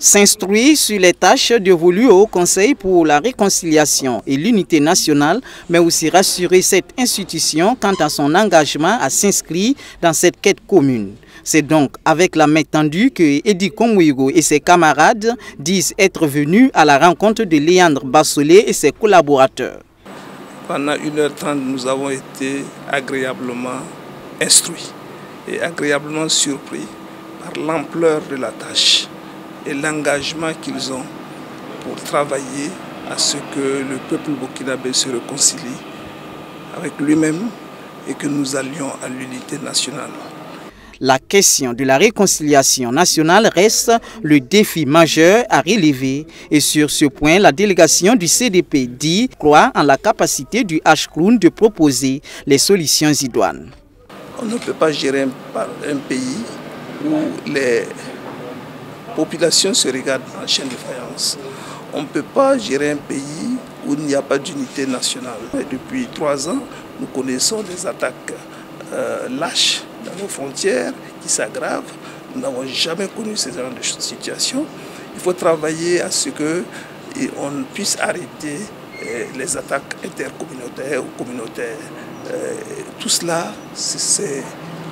S'instruire sur les tâches dévolues au Conseil pour la réconciliation et l'unité nationale, mais aussi rassurer cette institution quant à son engagement à s'inscrire dans cette quête commune. C'est donc avec la main tendue que Eddy Komouigo et ses camarades disent être venus à la rencontre de Léandre Bassolé et ses collaborateurs. Pendant 1h30, nous avons été agréablement instruits et agréablement surpris par l'ampleur de la tâche et l'engagement qu'ils ont pour travailler à ce que le peuple burkinabé se réconcilie avec lui-même et que nous allions à l'unité nationale. La question de la réconciliation nationale reste le défi majeur à relever et sur ce point, la délégation du CDP dit croire en la capacité du Ashkroun de proposer les solutions idoines. On ne peut pas gérer un pays où les populations se regardent en chaîne de faïence. On ne peut pas gérer un pays où il n'y a pas d'unité nationale. Et depuis 3 ans, nous connaissons des attaques lâches dans nos frontières qui s'aggravent. Nous n'avons jamais connu ce genre de situation. Il faut travailler à ce qu'on puisse arrêter les attaques intercommunautaires ou communautaires. Tout cela, c'est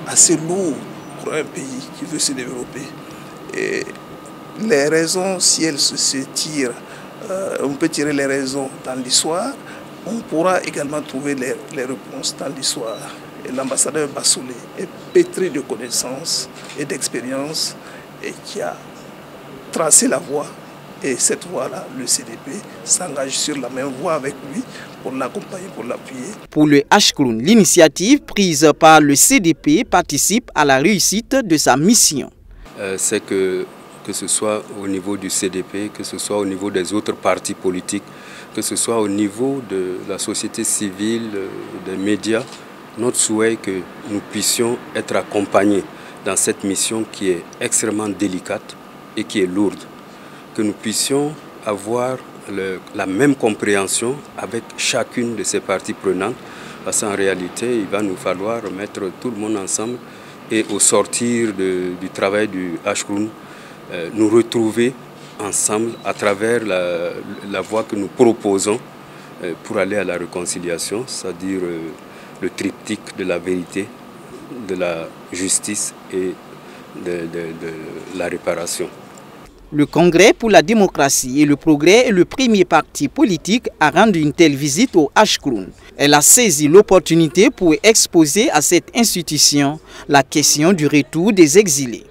assez lourd pour un pays qui veut se développer. Et les raisons, si elles se tirent, on peut tirer les raisons dans l'histoire, on pourra également trouver les réponses dans l'histoire. Et l'ambassadeur Bassolé est pétri de connaissances et d'expérience et qui a tracé la voie. Et cette voie-là, le CDP s'engage sur la même voie avec lui pour l'accompagner, pour l'appuyer. Pour le Ashkroun, l'initiative prise par le CDP participe à la réussite de sa mission. C'est que ce soit au niveau du CDP, que ce soit au niveau des autres partis politiques, que ce soit au niveau de la société civile, des médias, notre souhait est que nous puissions être accompagnés dans cette mission qui est extrêmement délicate et qui est lourde. Que nous puissions avoir la même compréhension avec chacune de ces parties prenantes, parce qu'en réalité, il va nous falloir mettre tout le monde ensemble et au sortir du travail du Ashkroun, nous retrouver ensemble à travers la voie que nous proposons pour aller à la réconciliation, c'est-à-dire le triptyque de la vérité, de la justice et de la réparation. Le Congrès pour la démocratie et le progrès est le premier parti politique à rendre une telle visite au Ashkroun. Elle a saisi l'opportunité pour exposer à cette institution la question du retour des exilés.